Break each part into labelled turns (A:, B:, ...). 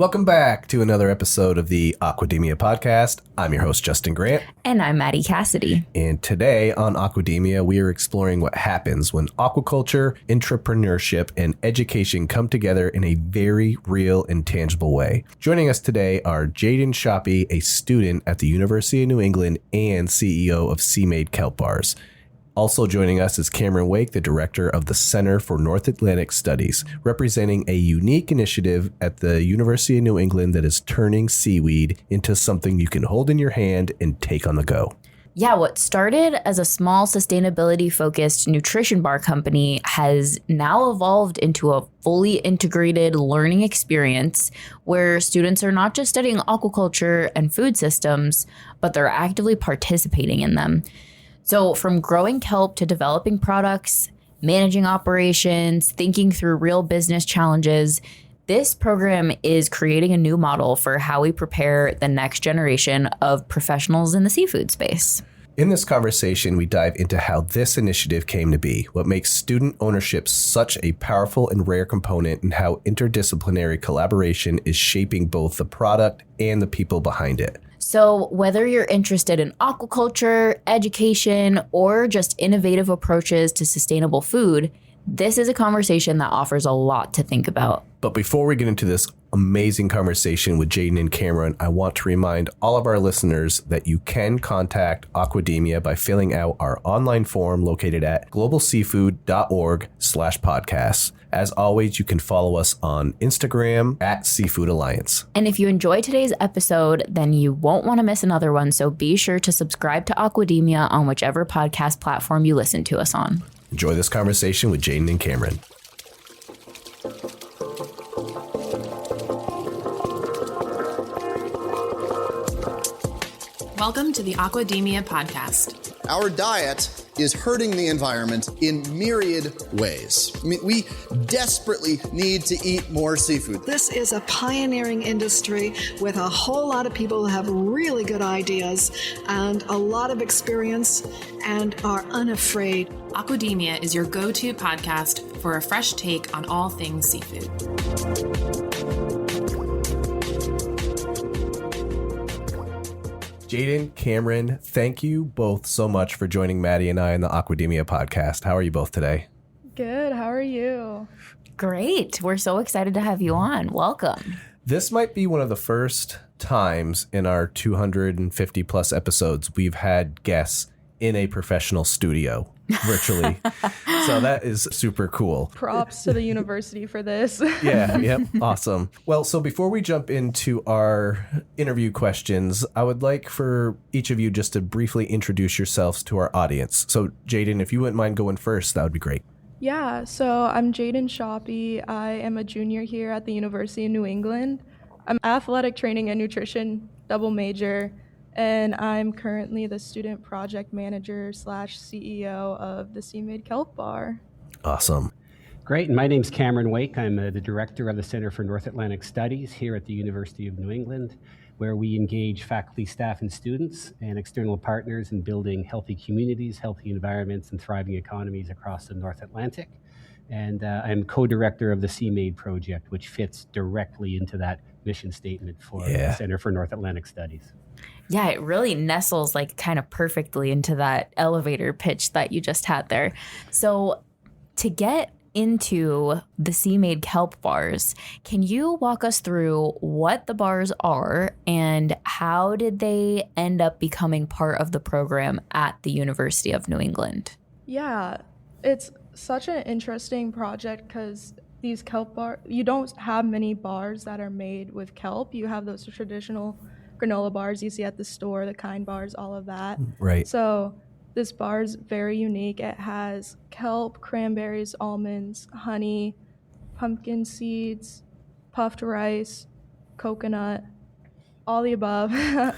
A: Welcome back to another episode of the Aquademia podcast. I'm your host, Justin Grant.
B: And I'm Maddie Cassidy.
A: And today on Aquademia, we are exploring what happens when aquaculture, entrepreneurship, and education come together in a very real and tangible way. Joining us today are Jaden Schoppee, a student at the University of New England and CEO of SeaMade Kelp Bars. Also joining us is Cameron Wake, the director of the Center for North Atlantic Studies, representing a unique initiative at the University of New England that is turning seaweed into something you can hold in your hand and take on the go.
B: Yeah, what started as a small sustainability-focused nutrition bar company has now evolved into a fully integrated learning experience where students are not just studying aquaculture and food systems, but they're actively participating in them. So from growing kelp to developing products, managing operations, thinking through real business challenges, this program is creating a new model for how we prepare the next generation of professionals in the seafood space.
A: In this conversation, we dive into how this initiative came to be, what makes student ownership such a powerful and rare component, and how interdisciplinary collaboration is shaping both the product and the people behind it.
B: So whether you're interested in aquaculture, education, or just innovative approaches to sustainable food, this is a conversation that offers a lot to think about.
A: But before we get into this amazing conversation with Jaden and Cameron, I want to remind all of our listeners that you can contact Aquademia by filling out our online form located at globalseafood.org/podcasts. As always, you can follow us on Instagram at Seafood Alliance.
B: And if you enjoyed today's episode, then you won't want to miss another one. So be sure to subscribe to Aquademia on whichever podcast platform you listen to us on.
A: Enjoy this conversation with Jaden and Cameron.
C: Welcome to the Aquademia podcast.
D: Our diet is hurting the environment in myriad ways. I mean, we desperately need to eat more seafood.
E: This is a pioneering industry with a whole lot of people who have really good ideas and a lot of experience and are unafraid.
C: Aquademia is your go-to podcast for a fresh take on all things seafood.
A: Jaden, Cameron, thank you both so much for joining Maddie and I on the Aquademia podcast. How are you both today?
F: Good. How are you?
B: Great. We're so excited to have you on. Welcome.
A: This might be one of the first times in our 250 plus episodes we've had guests in a professional studio virtually. So that is super cool.
F: Props to the university for this.
A: Yep. Awesome. Well, so before we jump into our interview questions, I would like for each of you just to briefly introduce yourselves to our audience. So Jaden, if you wouldn't mind going first, that would be great.
F: Yeah, so I'm Jaden Schoppee. I am a junior here at the University of New England. I'm athletic training and nutrition double major, and I'm currently the student project manager / CEO of the SeaMade Kelp Bar.
A: Awesome.
G: Great. And my name's Cameron Wake. I'm the director of the Center for North Atlantic Studies here at the University of New England, where we engage faculty, staff, and students and external partners in building healthy communities, healthy environments, and thriving economies across the North Atlantic. And I'm co-director of the SeaMade project, which fits directly into that mission statement for the Center for North Atlantic Studies.
B: Yeah, it really nestles like kind of perfectly into that elevator pitch that you just had there. So to get into the SeaMade Kelp Bars, can you walk us through what the bars are and how did they end up becoming part of the program at the University of New England?
F: Yeah, it's such an interesting project because these kelp bars, you don't have many bars that are made with kelp. You have those traditional granola bars you see at the store, the kind bars, all of that.
A: Right.
F: So this bar is very unique. It has kelp, cranberries, almonds, honey, pumpkin seeds, puffed rice, coconut, all the above.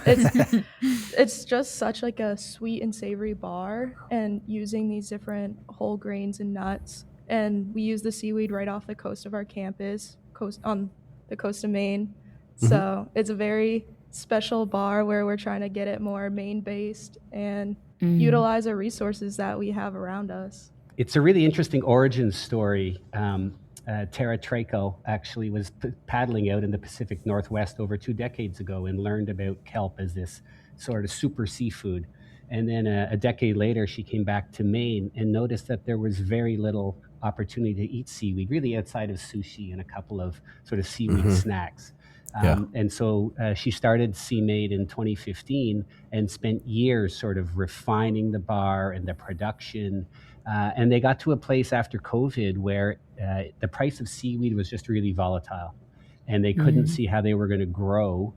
F: It's just such like a sweet and savory bar, and using these different whole grains and nuts. And we use the seaweed right off the coast of our campus, on the coast of Maine. So it's a very special bar where we're trying to get it more Maine-based and utilize our resources that we have around us.
G: It's a really interesting origin story. Tara Traco actually was paddling out in the Pacific Northwest over 2 decades ago and learned about kelp as this sort of super seafood. And then a decade later, she came back to Maine and noticed that there was very little opportunity to eat seaweed, really outside of sushi and a couple of sort of seaweed snacks. And so she started SeaMade in 2015 and spent years sort of refining the bar and the production. And they got to a place after COVID where the price of seaweed was just really volatile. And they couldn't see how they were going to grow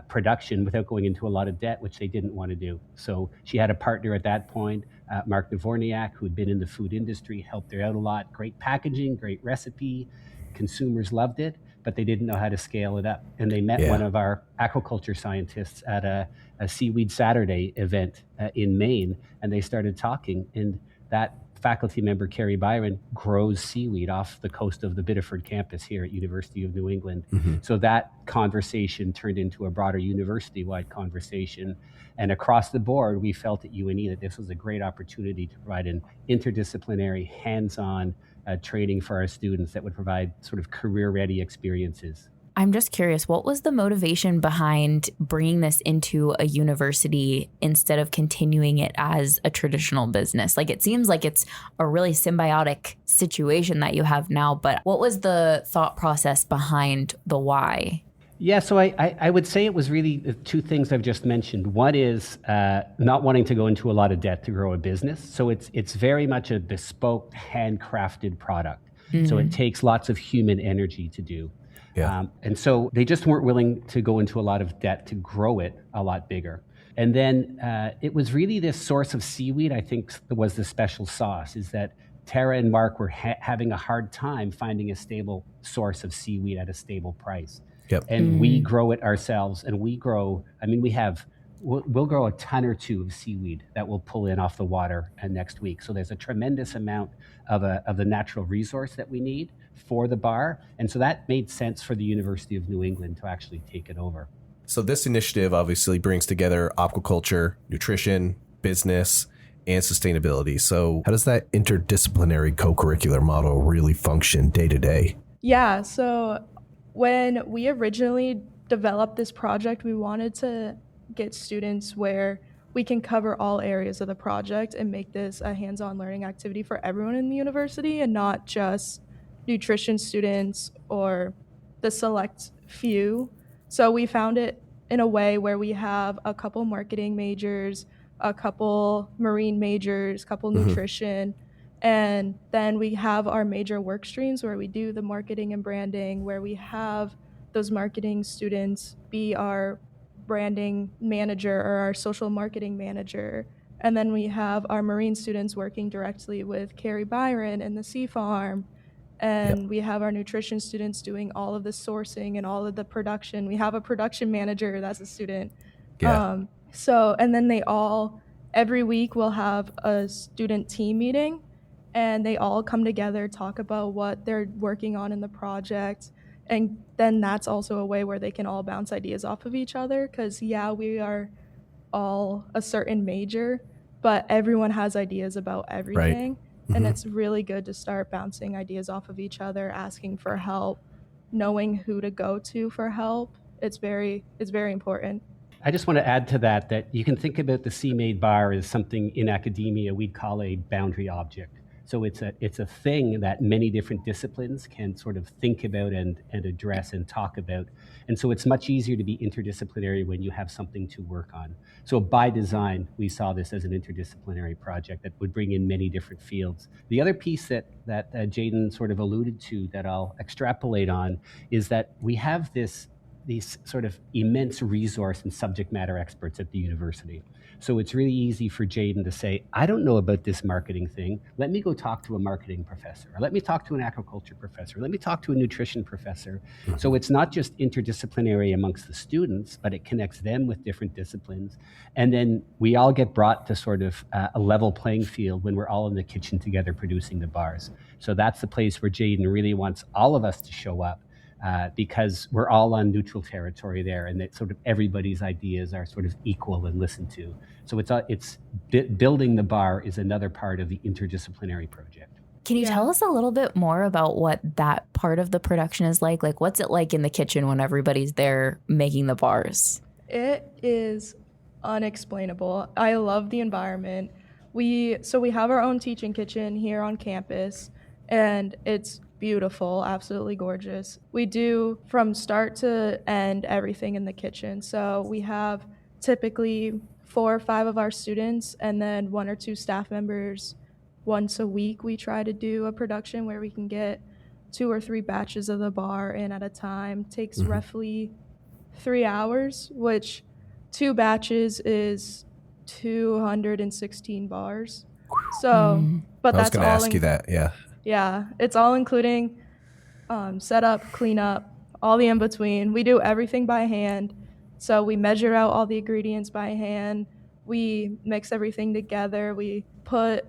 G: production without going into a lot of debt, which they didn't want to do. So she had a partner at that point, Mark Dvorniak, who had been in the food industry, helped her out a lot. Great packaging, great recipe. Consumers loved it, but they didn't know how to scale it up. And they met one of our aquaculture scientists at a Seaweed Saturday event in Maine, and they started talking. And that faculty member, Carrie Byron, grows seaweed off the coast of the Biddeford campus here at University of New England. So that conversation turned into a broader university-wide conversation. And across the board, we felt at UNE that this was a great opportunity to provide an interdisciplinary, hands-on training for our students that would provide sort of career-ready experiences.
B: I'm just curious, what was the motivation behind bringing this into a university instead of continuing it as a traditional business? Like, it seems like it's a really symbiotic situation that you have now, but what was the thought process behind the why?
G: Yeah, so I would say it was really the two things I've just mentioned. One is not wanting to go into a lot of debt to grow a business. So it's very much a bespoke, handcrafted product. So it takes lots of human energy to do. And so they just weren't willing to go into a lot of debt to grow it a lot bigger. And then it was really this source of seaweed, I think, was the special sauce, is that Tara and Mark were having a hard time finding a stable source of seaweed at a stable price. And we grow it ourselves, and we grow, I mean, we'll grow a ton or two of seaweed that we'll pull in off the water next week. So there's a tremendous amount of the natural resource that we need for the bar. And so that made sense for the University of New England to actually take it over.
A: So this initiative obviously brings together aquaculture, nutrition, business, and sustainability. So how does that interdisciplinary co-curricular model really function day to day?
F: Yeah, so when we originally developed this project, we wanted to get students where we can cover all areas of the project and make this a hands-on learning activity for everyone in the university and not just nutrition students or the select few. So we found it in a way where we have a couple marketing majors, a couple marine majors, a couple nutrition, and then we have our major work streams where we do the marketing and branding, where we have those marketing students be our branding manager or our social marketing manager. And then we have our marine students working directly with Carrie Byron and the Sea Farm. And we have our nutrition students doing all of the sourcing and all of the production. We have a production manager that's a student. And then they all, every week we'll have a student team meeting, and they all come together, talk about what they're working on in the project. And then that's also a way where they can all bounce ideas off of each other, because we are all a certain major, but everyone has ideas about everything. And it's really good to start bouncing ideas off of each other, asking for help, knowing who to go to for help. It's very important.
G: I just want to add to that you can think about the SeaMade bar as something in academia we'd call a boundary object. So it's a thing that many different disciplines can sort of think about and address and talk about. And so it's much easier to be interdisciplinary when you have something to work on. So by design, we saw this as an interdisciplinary project that would bring in many different fields. The other piece that Jaden sort of alluded to that I'll extrapolate on is that we have these sort of immense resource and subject matter experts at the university. So it's really easy for Jaden to say, I don't know about this marketing thing. Let me go talk to a marketing professor, or let me talk to an aquaculture professor, or let me talk to a nutrition professor. So it's not just interdisciplinary amongst the students, but it connects them with different disciplines. And then we all get brought to sort of a level playing field when we're all in the kitchen together producing the bars. So that's the place where Jaden really wants all of us to show up. Because we're all on neutral territory there, and that sort of everybody's ideas are sort of equal and listened to. So building the bar is another part of the interdisciplinary project.
B: Can you tell us a little bit more about what that part of the production is like? Like, what's it like in the kitchen when everybody's there making the bars?
F: It is unexplainable. I love the environment. We have our own teaching kitchen here on campus, and it's beautiful, absolutely gorgeous. We do from start to end everything in the kitchen. So we have typically 4 or 5 of our students, and then 1 or 2 staff members. Once a week, we try to do a production where we can get 2 or 3 batches of the bar in at a time. Takes roughly 3 hours, which 2 batches is 216 bars. So, but
A: I was
F: that's
A: going to
F: all
A: ask you that. Yeah.
F: Yeah, it's all including setup, cleanup, all the in between. We do everything by hand. So we measure out all the ingredients by hand. We mix everything together. We put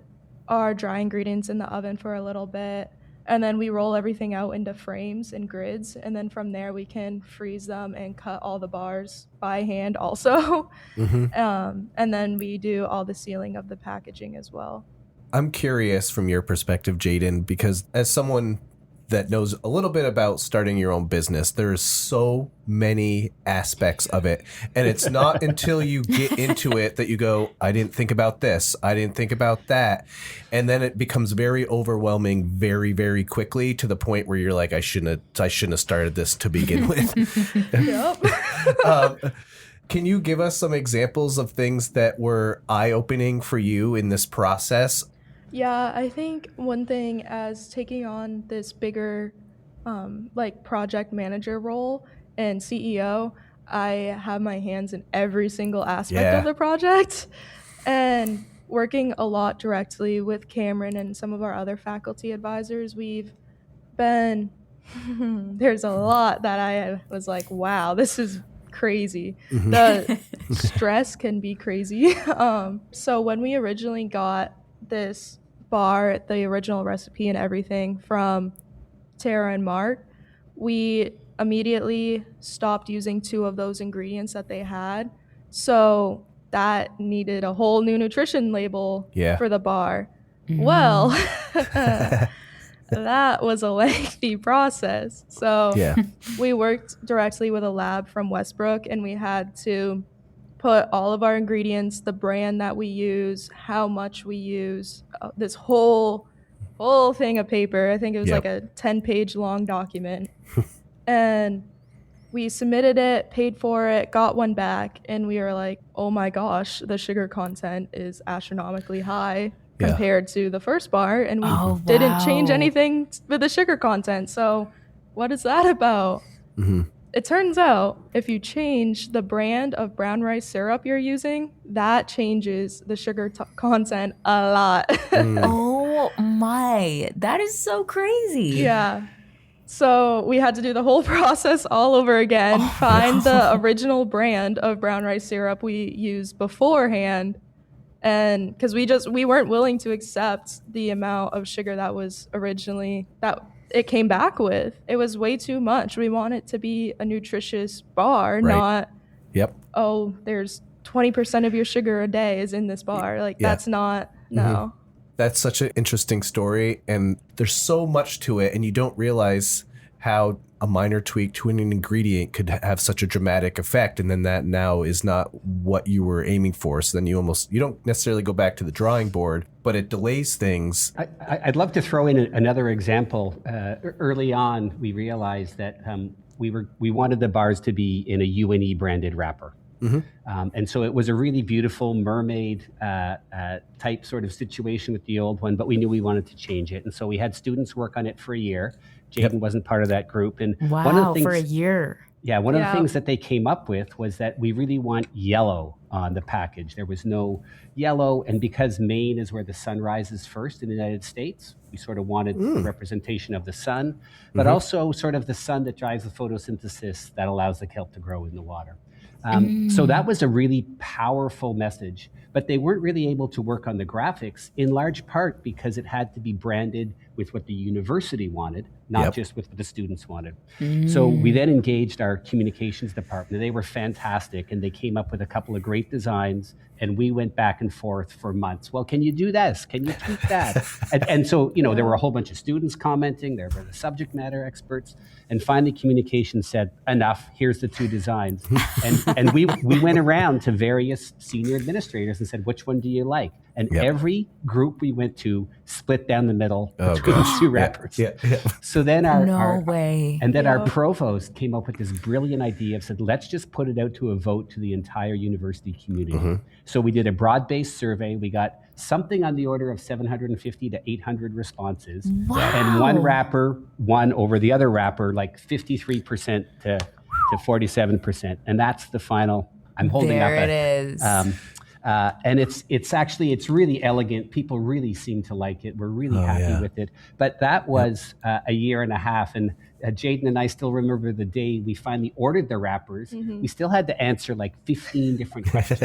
F: our dry ingredients in the oven for a little bit, and then we roll everything out into frames and grids, and then from there we can freeze them and cut all the bars by hand also. And then we do all the sealing of the packaging as well.
A: I'm curious from your perspective, Jaden, because as someone that knows a little bit about starting your own business, there's so many aspects of it. And it's not until you get into it that you go, I didn't think about this. I didn't think about that. And then it becomes very overwhelming very, very quickly to the point where you're like, I shouldn't have started this to begin with. Can you give us some examples of things that were eye-opening for you in this process?
F: Yeah, I think one thing as taking on this bigger like project manager role and CEO, I have my hands in every single aspect of the project, and working a lot directly with Cameron and some of our other faculty advisors. We've been, there's a lot that I was like, wow, this is crazy. The stress can be crazy. So when we originally got this bar, the original recipe and everything from Tara and Mark, we immediately stopped using 2 of those ingredients that they had. So that needed a whole new nutrition label for the bar. Well, that was a lengthy process. So we worked directly with a lab from Westbrook, and we had to put all of our ingredients, the brand that we use, how much we use, this whole thing of paper. I think it was like a 10-page long document. And we submitted it, paid for it, got one back, and we were like, oh my gosh, the sugar content is astronomically high compared to the first bar, and we didn't change anything with the sugar content. So what is that about? It turns out if you change the brand of brown rice syrup you're using, that changes the sugar content a lot.
B: Oh my, that is so crazy.
F: Yeah. So we had to do the whole process all over again, find the original brand of brown rice syrup we used beforehand. And because we weren't willing to accept the amount of sugar that was originally, that it came back with. It was way too much. We want it to be a nutritious bar, not, oh, there's 20% of your sugar a day is in this bar. Like, that's not, no.
A: That's such an interesting story, and there's so much to it, and you don't realize how a minor tweak to an ingredient could have such a dramatic effect, and then that now is not what you were aiming for. So then you don't necessarily go back to the drawing board, but it delays things.
G: I'd love to throw in another example. Early on, we realized that we wanted the bars to be in a UNE branded wrapper. And so it was a really beautiful mermaid type sort of situation with the old one, but we knew we wanted to change it. And so we had students work on it for a year. Jaden wasn't part of that group. And one of the things,
B: for a year.
G: Yeah, one of the things that they came up with was that we really want yellow on the package. There was no yellow, and because Maine is where the sun rises first in the United States, we sort of wanted a representation of the sun, but also sort of the sun that drives the photosynthesis that allows the kelp to grow in the water. So that was a really powerful message, but they weren't really able to work on the graphics in large part because it had to be branded with what the university wanted, not just with what the students wanted. So we then engaged our communications department. They were fantastic, and they came up with a couple of great designs, and we went back and forth for months. Well, can you do this? Can you tweak that? and so, there were a whole bunch of students commenting. There were the subject matter experts. And finally, communications said, enough, here's the 2 designs. and we went around to various senior administrators and said, which one do you like? And every group we went to split down the middle between the 2 wrappers. So then our provost came up with this brilliant idea of said, let's just put it out to a vote to the entire university community. So we did a broad-based survey. We got something on the order of 750 to 800 responses. And one wrapper won over the other wrapper, like 53% to 47%. And that's the final. I'm holding up.
B: There it is.
G: And it's really elegant. People really seem to like it. We're really happy with it. But that was a year and a half. And Jaden and I still remember the day we finally ordered the wrappers. We still had to answer like 15 different questions.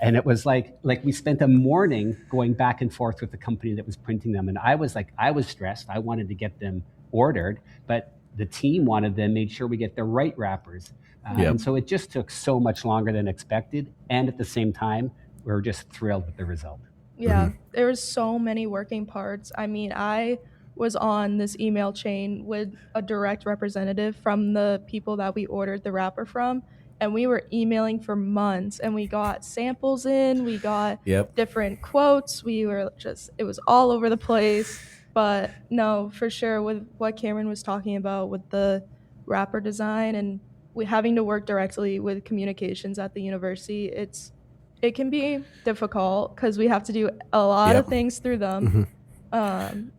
G: And it was like we spent a morning going back and forth with the company that was printing them. And I was stressed. I wanted to get them ordered, but the team wanted them, made sure we get the right wrappers. And so it just took so much longer than expected. And at the same time, we were just thrilled with the result.
F: Yeah, there was so many working parts. I mean, I was on this email chain with a direct representative from the people that we ordered the wrapper from. And we were emailing for months, and we got samples in, we got different quotes. It was all over the place. But no, for sure, with what Cameron was talking about with the wrapper design and we having to work directly with communications at the university, it can be difficult because we have to do a lot of things through them.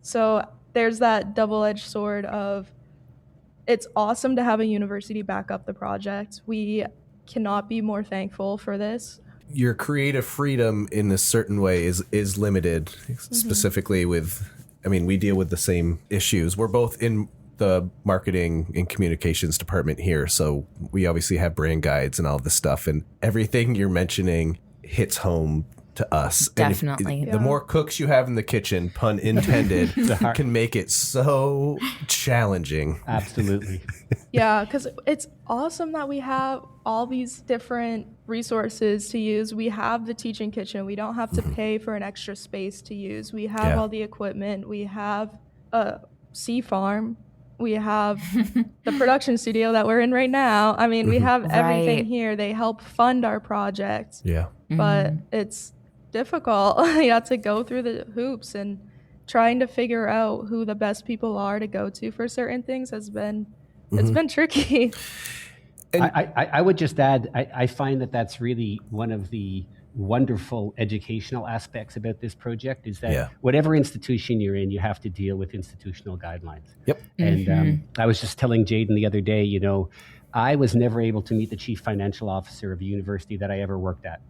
F: So there's that double-edged sword of it's awesome to have a university back up the project. We cannot be more thankful for this.
A: Your creative freedom in a certain way is limited, specifically with, we deal with the same issues. We're both in the marketing and communications department here, so we obviously have brand guides and all this stuff, and everything you're mentioning hits home to us.
B: Definitely.
A: The more cooks you have in the kitchen, pun intended, can make it so challenging.
G: Absolutely.
F: Yeah, because it's awesome that we have all these different resources to use. We have the teaching kitchen. We don't have to pay for an extra space to use. We have all the equipment. We have a sea farm. We have the production studio that we're in right now. We have everything here. They help fund our project.
A: Yeah.
F: But it's difficult. You have to go through the hoops, and trying to figure out who the best people are to go to for certain things has been, it's been tricky.
G: And I would just add, I find that that's really one of the wonderful educational aspects about this project is that whatever institution you're in, you have to deal with institutional guidelines. And I was just telling Jaden the other day, I was never able to meet the chief financial officer of a university that I ever worked at.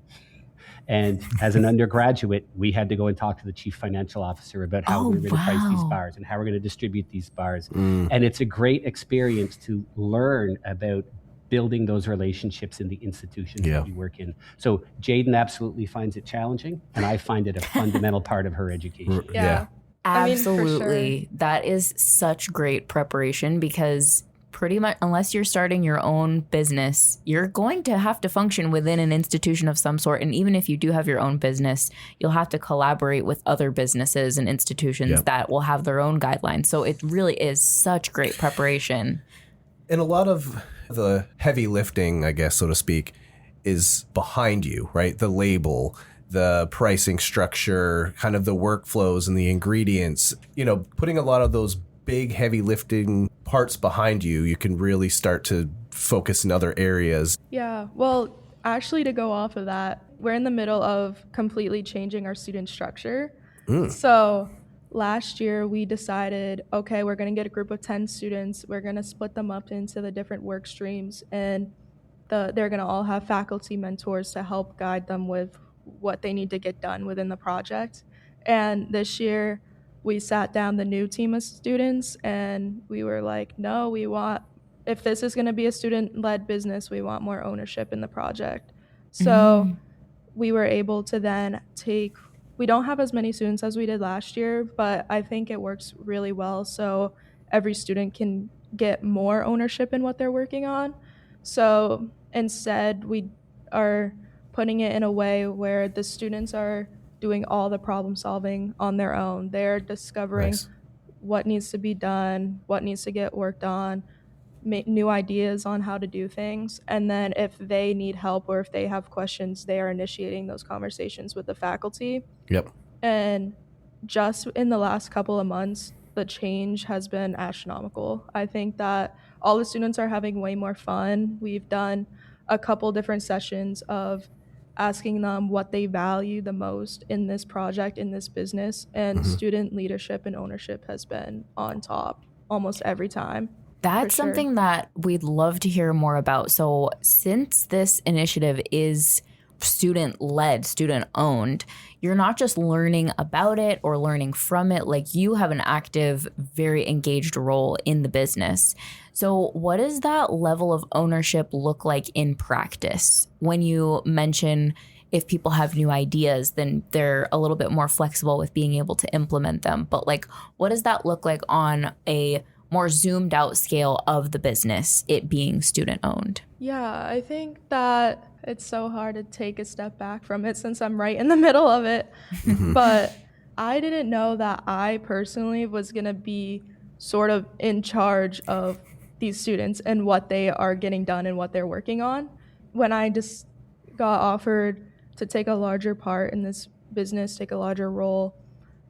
G: And as an undergraduate, we had to go and talk to the chief financial officer about how we're going to price these bars and how we're going to distribute these bars. And it's a great experience to learn about building those relationships in the institutions that you work in. So Jaden absolutely finds it challenging, and I find it a fundamental part of her education.
B: Absolutely.
F: For sure.
B: That is such great preparation because pretty much unless you're starting your own business, you're going to have to function within an institution of some sort. And even if you do have your own business, you'll have to collaborate with other businesses and institutions that will have their own guidelines. So it really is such great preparation.
A: And a lot of the heavy lifting, I guess, so to speak, is behind you, right? The label, the pricing structure, kind of the workflows and the ingredients, putting a lot of those big heavy lifting parts behind you, you can really start to focus in other areas.
F: Yeah, well, actually to go off of that, we're in the middle of completely changing our student structure. So last year we decided, okay, we're going to get a group of 10 students. We're going to split them up into the different work streams, and they're going to all have faculty mentors to help guide them with what they need to get done within the project. And this year we sat down the new team of students and we were like, no, if this is going to be a student-led business, we want more ownership in the project. So we were able to then we don't have as many students as we did last year, but I think it works really well. So every student can get more ownership in what they're working on. So instead, we are putting it in a way where the students are doing all the problem solving on their own. They're discovering
A: Nice.
F: what needs to be done, what needs to get worked on, make new ideas on how to do things. And then if they need help or if they have questions, they are initiating those conversations with the faculty.
A: Yep.
F: And just in the last couple of months, the change has been astronomical. I think that all the students are having way more fun. We've done a couple different sessions of asking them what they value the most in this project, in this business, and student leadership and ownership has been on top almost every time.
B: That's
F: For sure.
B: something that we'd love to hear more about. So since this initiative is student-led, student-owned, you're not just learning about it or learning from it. Like, you have an active, very engaged role in the business. So what does that level of ownership look like in practice? When you mention if people have new ideas, then they're a little bit more flexible with being able to implement them. But like, what does that look like on a more zoomed out scale of the business, it being student owned?
F: Yeah, I think that it's so hard to take a step back from it since I'm right in the middle of it. But I didn't know that I personally was going to be sort of in charge of these students and what they are getting done and what they're working on. When I just got offered to take a larger part in this business, take a larger role,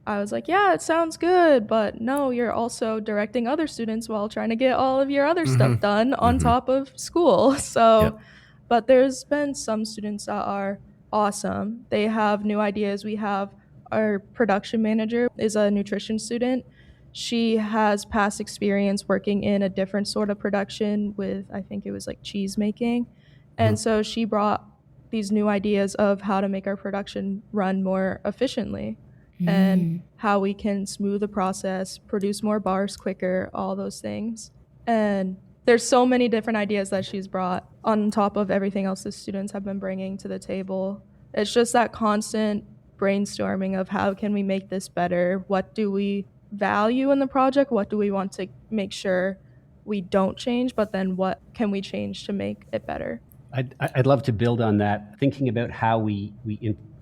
F: I was like, yeah, it sounds good, but no, you're also directing other students while trying to get all of your other stuff done on top of school. So, but there's been some students that are awesome. They have new ideas. We have our production manager is a nutrition student. She has past experience working in a different sort of production with, I think it was like cheese making. And so she brought these new ideas of how to make our production run more efficiently. And how we can smooth the process, produce more bars quicker, all those things. And there's so many different ideas that she's brought on top of everything else the students have been bringing to the table. It's just that constant brainstorming of how can we make this better? What do we value in the project? What do we want to make sure we don't change? But then what can we change to make it better?
G: I'd love to build on that, thinking about how we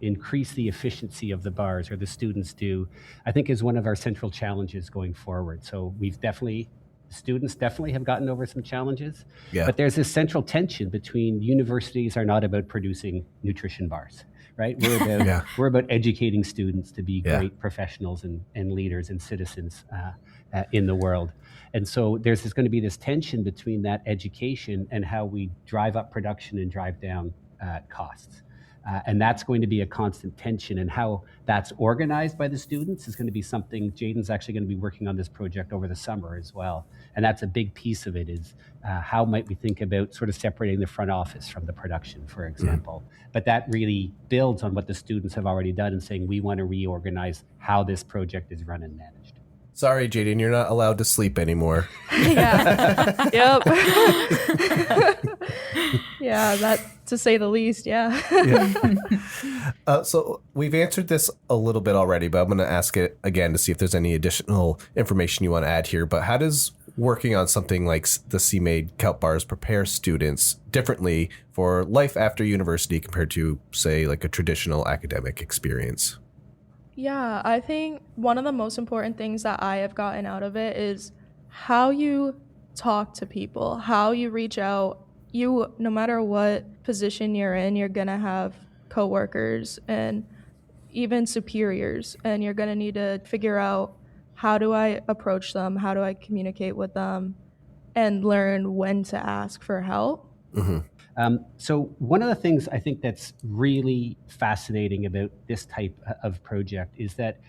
G: increase the efficiency of the bars, or the students do, I think is one of our central challenges going forward. So students definitely have gotten over some challenges, but there's this central tension between universities are not about producing nutrition bars, right? We're about educating students to be great professionals and leaders and citizens in the world. And so there's going to be this tension between that education and how we drive up production and drive down costs. And that's going to be a constant tension, and how that's organized by the students is going to be something Jaden's actually going to be working on this project over the summer as well. And that's a big piece of it, is how might we think about sort of separating the front office from the production, for example. But that really builds on what the students have already done and saying, we want to reorganize how this project is run and managed.
A: Sorry, Jaden, you're not allowed to sleep anymore.
F: Yeah. Yep. Yeah, that to say the least. Yeah.
A: So we've answered this a little bit already, but I'm going to ask it again to see if there's any additional information you want to add here. But how does working on something like the SeaMade Kelp Bars prepare students differently for life after university compared to, say, like a traditional academic experience?
F: Yeah, I think one of the most important things that I have gotten out of it is how you talk to people, how you reach out. No matter what position you're in, you're going to have coworkers and even superiors, and you're going to need to figure out, how do I approach them? How do I communicate with them? And learn when to ask for help.
G: So one of the things I think that's really fascinating about this type of project is that,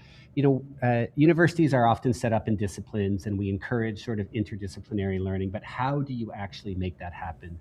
G: universities are often set up in disciplines, and we encourage sort of interdisciplinary learning, but how do you actually make that happen?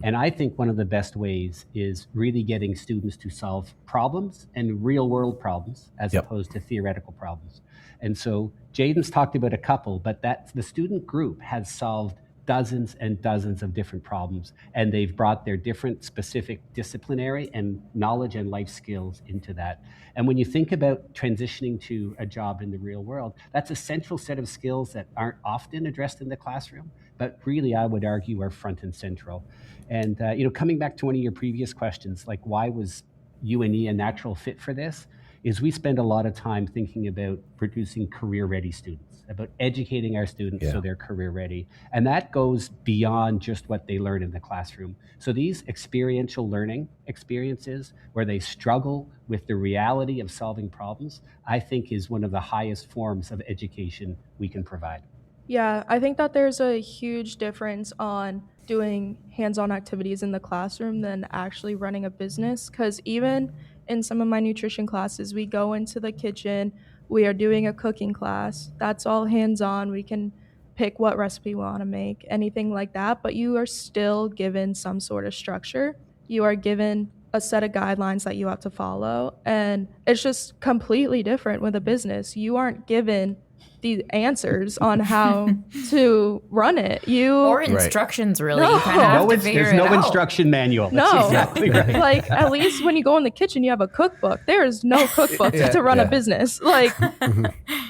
G: And I think one of the best ways is really getting students to solve problems, and real world problems, as opposed to theoretical problems. And so Jaden's talked about a couple, but the student group has solved dozens and dozens of different problems, and they've brought their different specific disciplinary and knowledge and life skills into that. And when you think about transitioning to a job in the real world, that's a central set of skills that aren't often addressed in the classroom, but really I would argue are front and central. And coming back to one of your previous questions, like why was UNE a natural fit for this, is we spend a lot of time thinking about producing career-ready students, about educating our students so they're career-ready. And that goes beyond just what they learn in the classroom. So these experiential learning experiences where they struggle with the reality of solving problems, I think is one of the highest forms of education we can provide.
F: Yeah, I think that there's a huge difference on doing hands-on activities in the classroom than actually running a business, because even in some of my nutrition classes, we go into the kitchen, we are doing a cooking class. That's all hands-on. We can pick what recipe we want to make, anything like that, but you are still given some sort of structure. You are given a set of guidelines that you have to follow, and it's just completely different with a business. You aren't given the answers on how to run it.
B: Or instructions, really.
F: No.
B: You kind of have to figure
G: There's
B: it
G: no
B: out.
G: instruction manual. That's
F: No.
G: exactly right.
F: Like, at least when you go in the kitchen, you have a cookbook. There is no cookbook to run a business. Like,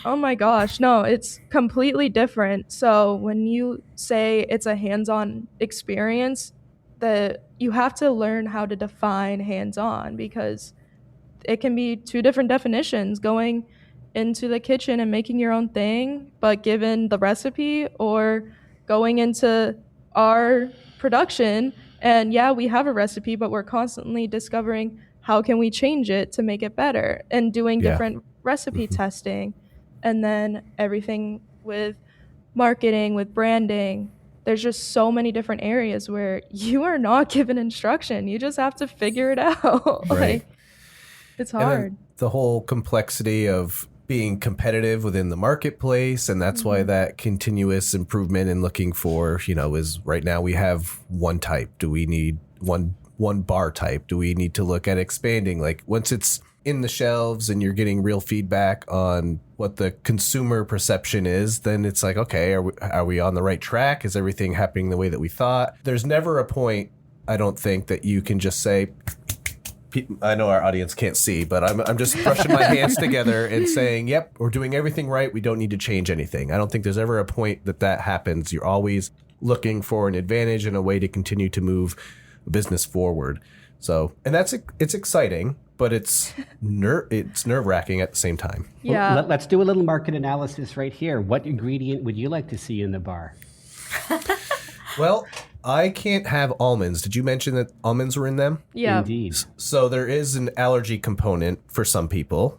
F: oh my gosh, no, it's completely different. So when you say it's a hands-on experience, that you have to learn how to define hands-on, because it can be two different definitions: going into the kitchen and making your own thing, but given the recipe, or going into our production and we have a recipe, but we're constantly discovering how can we change it to make it better, and doing different recipe testing. And then everything with marketing, with branding, there's just so many different areas where you are not given instruction. You just have to figure it out. Like, it's hard.
A: The whole complexity of being competitive within the marketplace, and that's why that continuous improvement and looking for, is right now we have one type. Do we need one bar type? Do we need to look at expanding? Like, once it's in the shelves and you're getting real feedback on what the consumer perception is, then it's like, okay, are we on the right track? Is everything happening the way that we thought? There's never a point, I don't think, that you can just say, I know our audience can't see, but I'm just brushing my hands together and saying, yep, we're doing everything right. We don't need to change anything. I don't think there's ever a point that happens. You're always looking for an advantage and a way to continue to move a business forward. So, and it's exciting, but it's nerve-wracking at the same time.
F: Yeah.
G: Well, let's do a little market analysis right here. What ingredient would you like to see in the bar?
A: Well, I can't have almonds. Did you mention that almonds were in them?
F: Yeah.
G: Indeed.
A: So there is an allergy component for some people.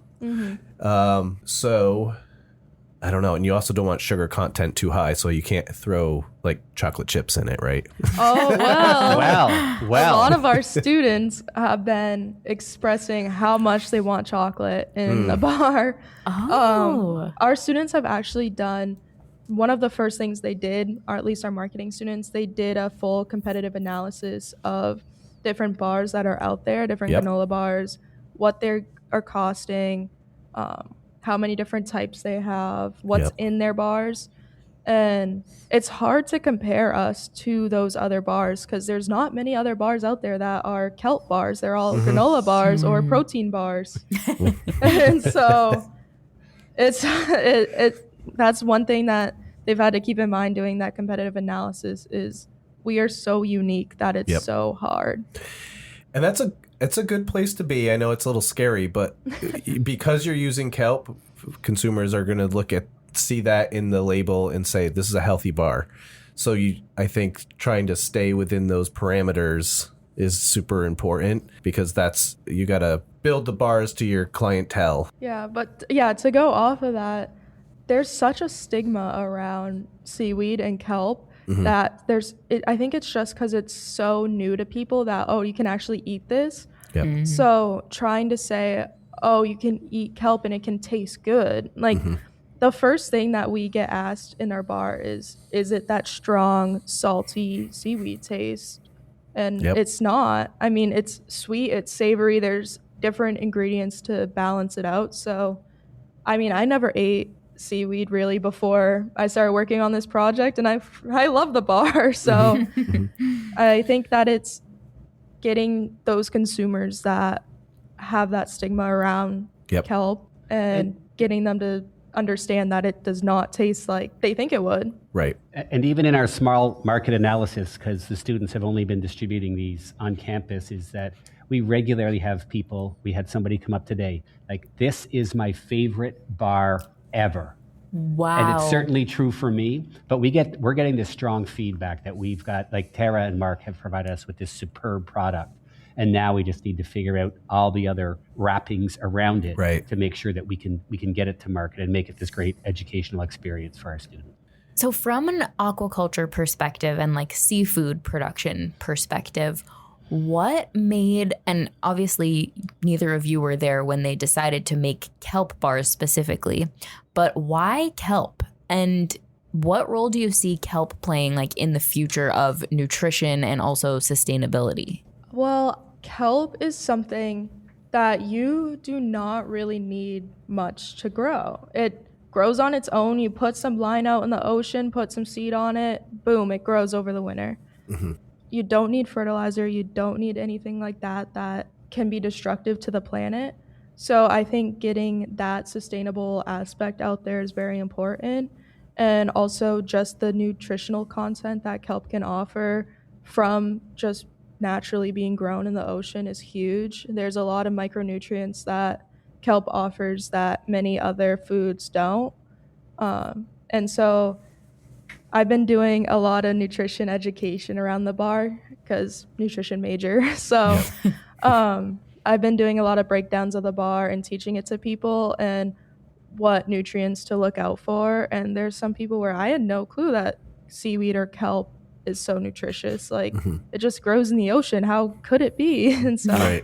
A: So I don't know. And you also don't want sugar content too high, so you can't throw like chocolate chips in it, right?
F: Oh, well.
G: Well.
F: A lot of our students have been expressing how much they want chocolate in the bar. Our students have actually done, one of the first things they did, or at least our marketing students, they did a full competitive analysis of different bars that are out there, different granola bars, what they are costing, how many different types they have, what's in their bars. And it's hard to compare us to those other bars, because there's not many other bars out there that are kelp bars. They're all granola bars or protein bars. And so that's one thing that they've had to keep in mind doing that competitive analysis, is we are so unique that it's so hard.
A: And it's a good place to be. I know it's a little scary, but because you're using kelp, consumers are going to see that in the label and say, this is a healthy bar. So I think trying to stay within those parameters is super important, because you got to build the bars to your clientele.
F: Yeah, but to go off of that, there's such a stigma around seaweed and kelp that I think it's just because it's so new to people that, you can actually eat this.
A: Yep.
F: So trying to say, you can eat kelp and it can taste good. Like, the first thing that we get asked in our bar is it that strong, salty seaweed taste? And it's not. I mean, it's sweet, it's savory, there's different ingredients to balance it out. So, I mean, I never ate seaweed really before I started working on this project, and I love the bar. So I think that it's getting those consumers that have that stigma around kelp and getting them to understand that it does not taste like they think it would.
A: Right.
G: And even in our small market analysis, because the students have only been distributing these on campus, is that we regularly have people, we had somebody come up today, like, this is my favorite bar ever.
B: Wow.
G: And it's certainly true for me, but we're getting this strong feedback that we've got, like Tara and Mark have provided us with this superb product. And now we just need to figure out all the other wrappings around it to make sure that we can get it to market and make it this great educational experience for our students.
B: So from an aquaculture perspective and like seafood production perspective, what made, and obviously neither of you were there when they decided to make kelp bars specifically, but why kelp? And what role do you see kelp playing like in the future of nutrition and also sustainability?
F: Well, kelp is something that you do not really need much to grow. It grows on its own. You put some line out in the ocean, put some seed on it, boom, it grows over the winter. Mm-hmm. You don't need fertilizer. You don't need anything like that that can be destructive to the planet. So I think getting that sustainable aspect out there is very important. And also just the nutritional content that kelp can offer from just naturally being grown in the ocean is huge. There's a lot of micronutrients that kelp offers that many other foods don't. And so I've been doing a lot of nutrition education around the bar because nutrition major. So I've been doing a lot of breakdowns of the bar and teaching it to people and what nutrients to look out for. And there's some people where I had no clue that seaweed or kelp is so nutritious. Like it just grows in the ocean. How could it be? And so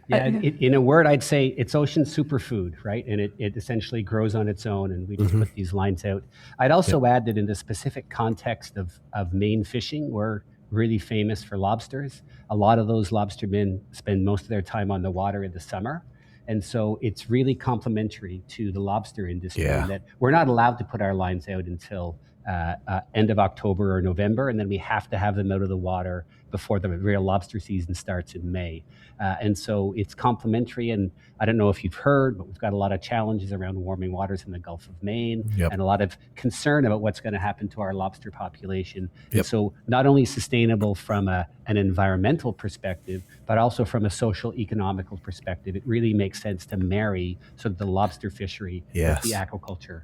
G: yeah, in a word, I'd say it's ocean superfood, right? And it essentially grows on its own, and we just put these lines out. I'd also add that in the specific context of Maine fishing, we're really famous for lobsters. A lot of those lobstermen spend most of their time on the water in the summer. And so it's really complementary to the lobster industry that we're not allowed to put our lines out until end of October or November, and then we have to have them out of the water before the real lobster season starts in May. And so it's complementary, and I don't know if you've heard, but we've got a lot of challenges around warming waters in the Gulf of Maine and a lot of concern about what's going to happen to our lobster population. And so not only sustainable from an environmental perspective, but also from a social economical perspective, it really makes sense to marry sort of the lobster fishery with the aquaculture.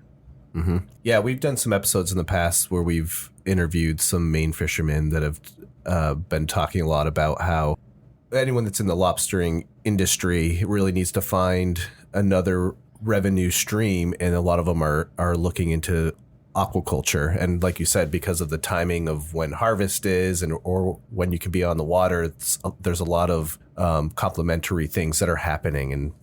A: Mm-hmm. Yeah, we've done some episodes in the past where we've interviewed some Maine fishermen that have been talking a lot about how anyone that's in the lobstering industry really needs to find another revenue stream, and a lot of them are looking into aquaculture. And like you said, because of the timing of when harvest is or when you can be on the water, there's a lot of complementary things that are happening. And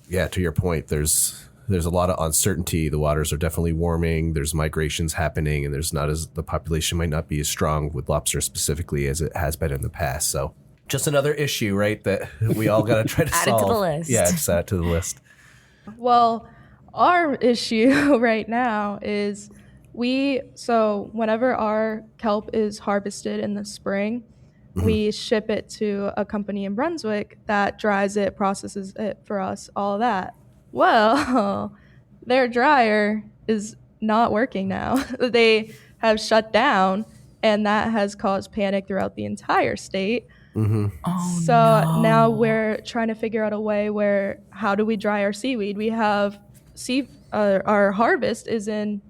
A: yeah, to your point, there's a lot of uncertainty. The waters are definitely warming. There's migrations happening, and the population might not be as strong with lobster specifically as it has been in the past. So just another issue, right, that we all got to try to solve.
B: Add it to the list.
A: Yeah, just add it to the list.
F: Well, our issue right now is so whenever our kelp is harvested in the spring, we ship it to a company in Brunswick that dries it, processes it for us, all of that. Well, their dryer is not working now. They have shut down, and that has caused panic throughout the entire state.
B: Oh,
F: so now we're trying to figure out a way how do we dry our seaweed? We have our harvest is in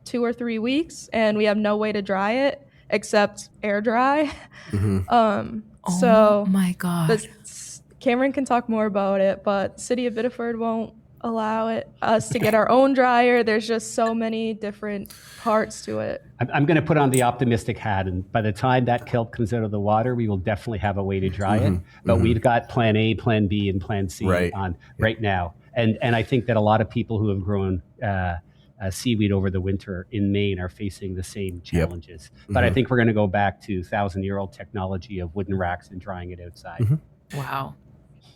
F: 2 or 3 weeks, and we have no way to dry it except air dry.
B: Oh my God.
F: Cameron can talk more about it, but City of Biddeford won't allow us to get our own dryer. There's just so many different parts to it.
G: I'm going to put on the optimistic hat, and by the time that kelp comes out of the water, we will definitely have a way to dry it. But we've got plan A, plan B, and plan C on right now. And I think that a lot of people who have grown seaweed over the winter in Maine are facing the same challenges. But I think we're going to go back to 1,000-year-old technology of wooden racks and drying it outside.
B: Wow.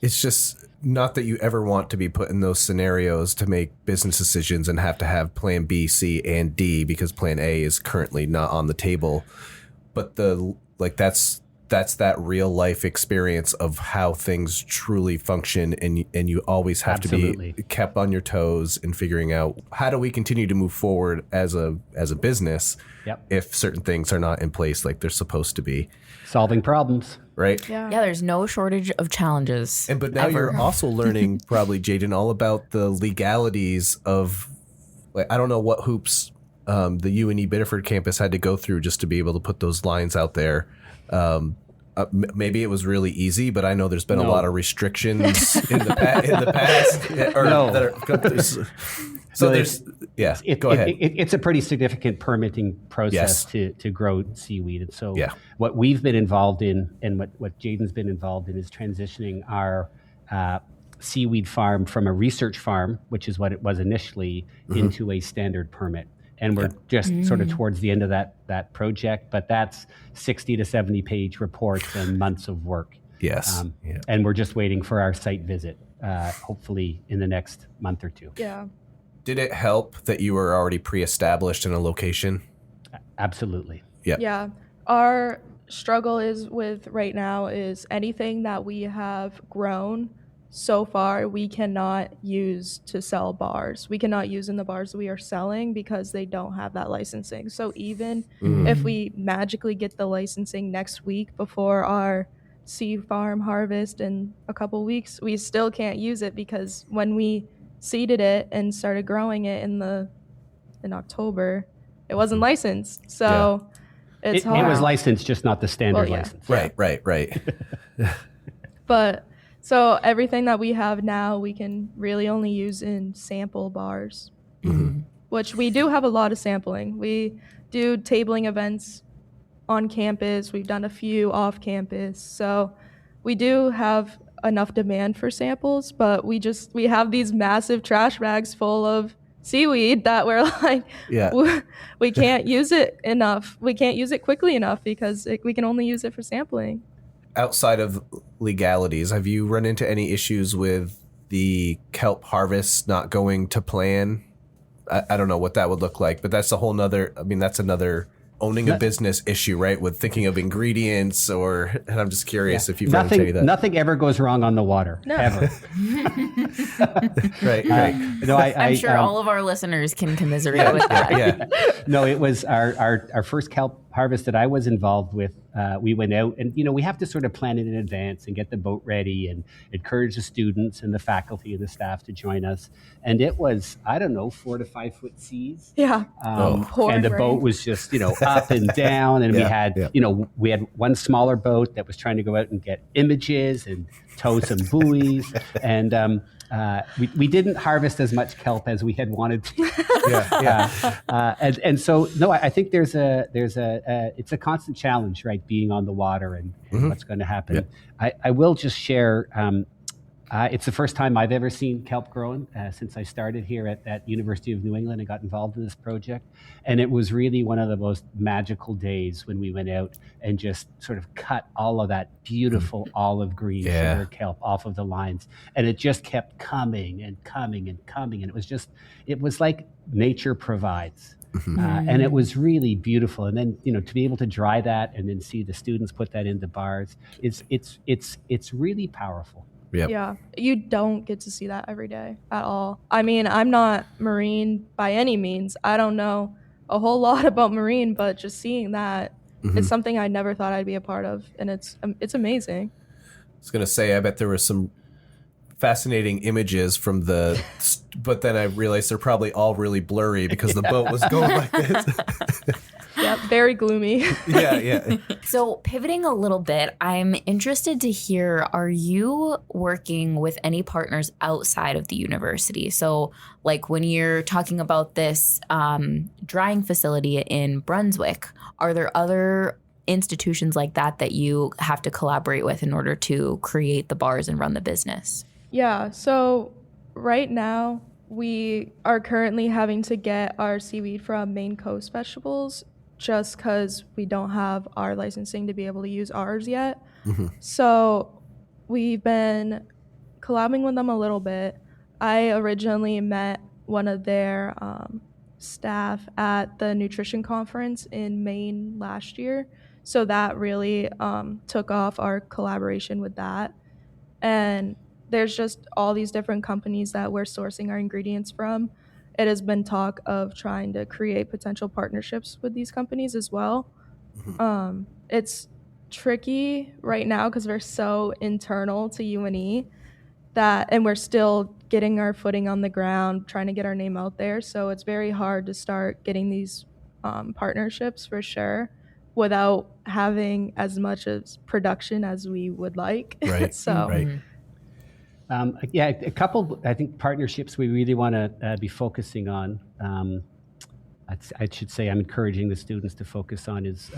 A: It's just not that you ever want to be put in those scenarios to make business decisions and have to have plan B, C, and D because plan A is currently not on the table. But that's that real life experience of how things truly function, and you always have
G: Absolutely.
A: to be kept on your toes in figuring out how do we continue to move forward as a business if certain things are not in place like they're supposed to be.
G: Solving problems.
A: Right?
B: Yeah, there's no shortage of challenges.
A: But now you're also learning, probably, Jaden, all about the legalities of, like, I don't know what hoops the UNE Biddeford campus had to go through just to be able to put those lines out there. Maybe it was really easy, but I know there's been a lot of restrictions in the past. So there's go ahead.
G: It's a pretty significant permitting process to grow seaweed. And so what we've been involved in and what Jaden's been involved in is transitioning our seaweed farm from a research farm, which is what it was initially, into a standard permit. And we're just sort of towards the end of that project, but that's 60 to 70 page reports and months of work.
A: Yes.
G: And we're just waiting for our site visit, hopefully in the next month or two.
F: Yeah.
A: Did it help that you were already pre-established in a location?
G: Absolutely.
F: Yeah. Our struggle right now is anything that we have grown so far, we cannot use to sell bars. We cannot use in the bars that we are selling because they don't have that licensing. So even if we magically get the licensing next week before our sea farm harvest in a couple weeks, we still can't use it because when we seeded it and started growing it in October, it wasn't licensed. So it's hard.
G: It was licensed, just not the standard license.
A: Right.
F: But so everything that we have now, we can really only use in sample bars, which we do have a lot of sampling. We do tabling events on campus. We've done a few off campus. So we do have enough demand for samples, but we have these massive trash bags full of seaweed that we're like, we can't use it enough. We can't use it quickly enough because we can only use it for sampling.
A: Outside of legalities, have you run into any issues with the kelp harvest not going to plan? I don't know what that would look like, but that's another owning a business issue, right? With thinking of ingredients and I'm just curious if you've run into any of that.
G: Nothing ever goes wrong on the water, ever.
A: Right.
G: No,
B: I'm sure all of our listeners can commiserate with that.
G: No, it was our first kelp harvest that I was involved with. We went out and, we have to sort of plan it in advance and get the boat ready and encourage the students and the faculty and the staff to join us. And it was, 4 to 5 foot seas.
F: Yeah.
G: And the boat was just, up and down. And we had one smaller boat that was trying to go out and get images and tow some buoys. And we didn't harvest as much kelp as we had wanted to. And so, no, I think it's a constant challenge, right? Being on the water and what's going to happen. I will just share, it's the first time I've ever seen kelp growing since I started here at University of New England and got involved in this project. And it was really one of the most magical days when we went out and just sort of cut all of that beautiful olive green sugar kelp off of the lines. And it just kept coming and coming and coming. And it was like nature provides. And it was really beautiful. And then, to be able to dry that and then see the students put that into bars, it's really powerful.
A: Yep.
F: Yeah, you don't get to see that every day at all. I mean, I'm not marine by any means. I don't know a whole lot about marine, but just seeing that, it's something I never thought I'd be a part of, and it's amazing.
A: I was going to say, I bet there were some fascinating images from but then I realized they're probably all really blurry because the boat was going like this.
F: Yeah, very gloomy.
A: Yeah.
B: So pivoting a little bit, I'm interested to hear, are you working with any partners outside of the university? So like when you're talking about this drying facility in Brunswick, are there other institutions like that you have to collaborate with in order to create the bars and run the business?
F: Yeah, so right now we are currently having to get our seaweed from Maine coast vegetables just because we don't have our licensing to be able to use ours yet. So we've been collabing with them a little bit. I originally met one of their staff at the nutrition conference in Maine last year. So that really took off our collaboration with that. And there's just all these different companies that we're sourcing our ingredients from. It has been talk of trying to create potential partnerships with these companies as well. It's tricky right now because we're so internal to UNE and we're still getting our footing on the ground, trying to get our name out there. So it's very hard to start getting these partnerships for sure without having as much as production as we would like.
A: Right.
F: So.
A: Right.
G: A couple, I think, partnerships we really want to be focusing on. I should say I'm encouraging the students to focus on is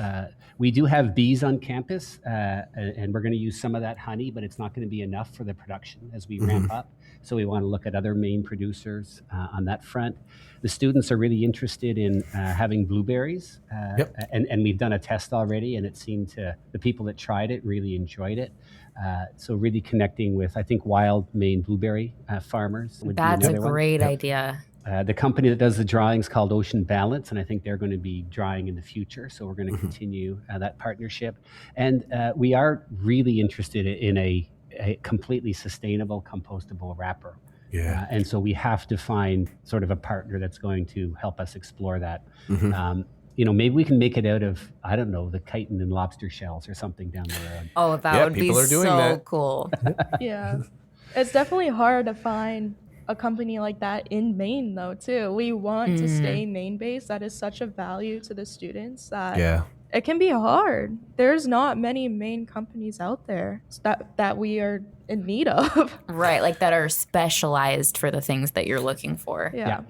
G: we do have bees on campus, and we're going to use some of that honey, but it's not going to be enough for the production as we ramp up. So we want to look at other Maine producers on that front. The students are really interested in having blueberries, and we've done a test already, and it seemed to the people that tried it really enjoyed it. So really connecting with, I think, wild Maine blueberry farmers.
B: That's a great idea.
G: The company that does the drying is called Ocean Balance, and I think they're going to be drying in the future. So we're going to continue that partnership. And we are really interested in a completely sustainable, compostable wrapper.
A: Yeah.
G: And so we have to find sort of a partner that's going to help us explore that. Maybe we can make it out of, I don't know, the chitin and lobster shells or something down the road.
B: Oh, that would be so cool.
F: Yeah. It's definitely hard to find a company like that in Maine, though, too. We want to stay Maine-based. That is such a value to the students that it can be hard. There's not many Maine companies out there that we are in need of.
B: Right, like that are specialized for the things that you're looking for.
F: Yeah.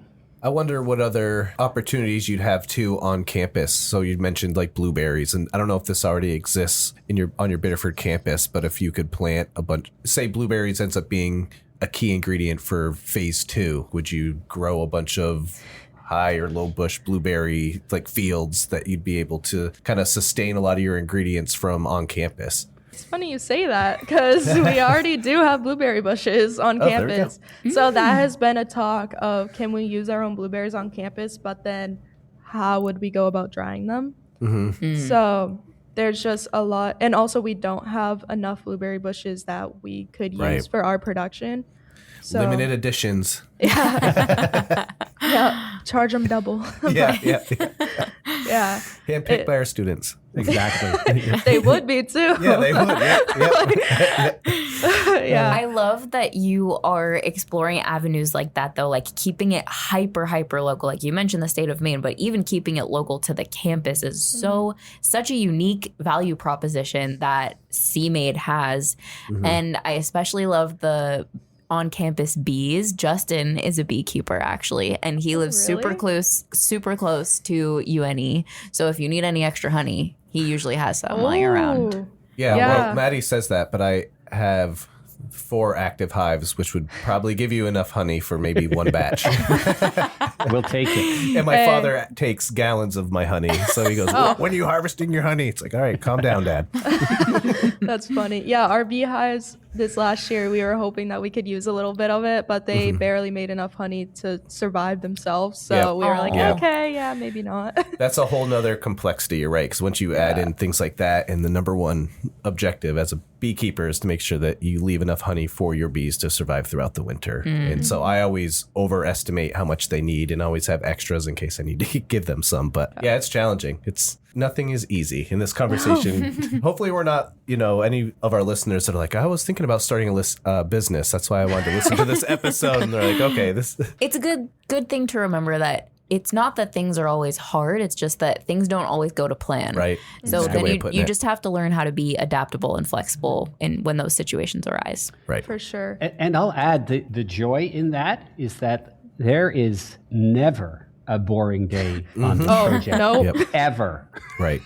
A: I wonder what other opportunities you'd have too on campus. So you mentioned like blueberries, and I don't know if this already exists on your Biddeford campus, but if you could plant a bunch, say blueberries ends up being a key ingredient for phase 2, would you grow a bunch of high or low bush blueberry like fields that you'd be able to kind of sustain a lot of your ingredients from on campus?
F: It's funny you say that because we already do have blueberry bushes on campus. So that has been a talk of, can we use our own blueberries on campus, but then how would we go about drying them? So there's just a lot. And also we don't have enough blueberry bushes that we could use for our production. So,
A: limited editions.
F: Yeah. Charge them double.
A: Yeah. Handpicked by our students.
G: Exactly.
F: They would be too.
A: Yeah, they would.
F: Yeah.
B: I love that you are exploring avenues like that, though, like keeping it hyper local. Like you mentioned the state of Maine, but even keeping it local to the campus is such a unique value proposition that SeaMade has. And I especially love the on-campus bees. Justin is a beekeeper, actually, and he lives super close to UNE. So if you need any extra honey, he usually has some lying around.
A: Yeah, well, Maddie says that, but I have 4 active hives, which would probably give you enough honey for maybe one batch.
G: We'll take it.
A: And my father takes gallons of my honey. So he goes, when are you harvesting your honey? It's like, all right, calm down, Dad.
F: That's funny. Yeah, our beehives this last year, we were hoping that we could use a little bit of it, but they barely made enough honey to survive themselves. So we were like, okay, maybe not.
A: That's a whole nother complexity, you're right? Because once you add in things like that, and the number one objective as a beekeeper is to make sure that you leave enough honey for your bees to survive throughout the winter. And so I always overestimate how much they need and always have extras in case I need to give them some. But yeah, it's challenging. Nothing is easy in this conversation. Hopefully we're not, any of our listeners that are like, I was thinking about starting a business. That's why I wanted to listen to this episode. And they're like, okay, this. It's
B: a good thing to remember that it's not that things are always hard. It's just that things don't always go to plan.
A: Right.
B: So then you just have to learn how to be adaptable and flexible when those situations arise.
A: Right.
F: For sure.
G: And I'll add the joy in that is that there is never a boring day on this project. Ever.
A: Right.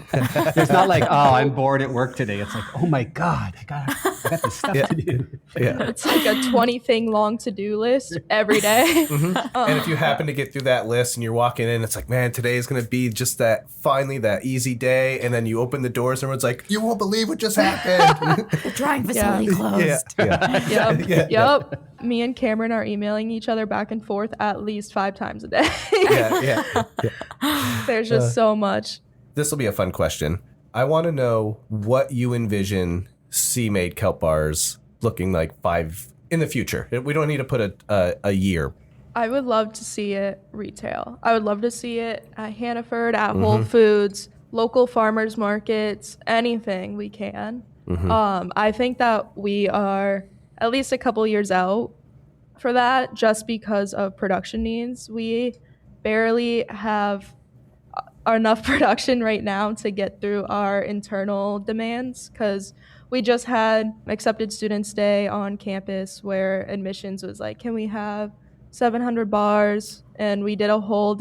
G: There's not like, I'm bored at work today. It's like, oh my God, I gotta I got this stuff to do.
A: Yeah.
F: It's like a 20 thing long to-do list every day.
A: And if you happen to get through that list and you're walking in, it's like, man, today is going to be just that easy day. And then you open the doors and everyone's like, you won't believe what just happened.
B: The drying facility closed.
F: Yep. Me and Cameron are emailing each other back and forth at least 5 times a day.
A: Yeah.
F: There's just so much.
A: This will be a fun question. I want to know what you envision SeaMade Kelp Bars looking like in the future. We don't need to put a year.
F: I would love to see it retail. I would love to see it at Hannaford, at Whole Foods, local farmers markets, anything we can. I think that we are at least a couple years out for that just because of production needs. We barely have enough production right now to get through our internal demands because we just had Accepted Students Day on campus where admissions was like, can we have 700 bars? And we did a whole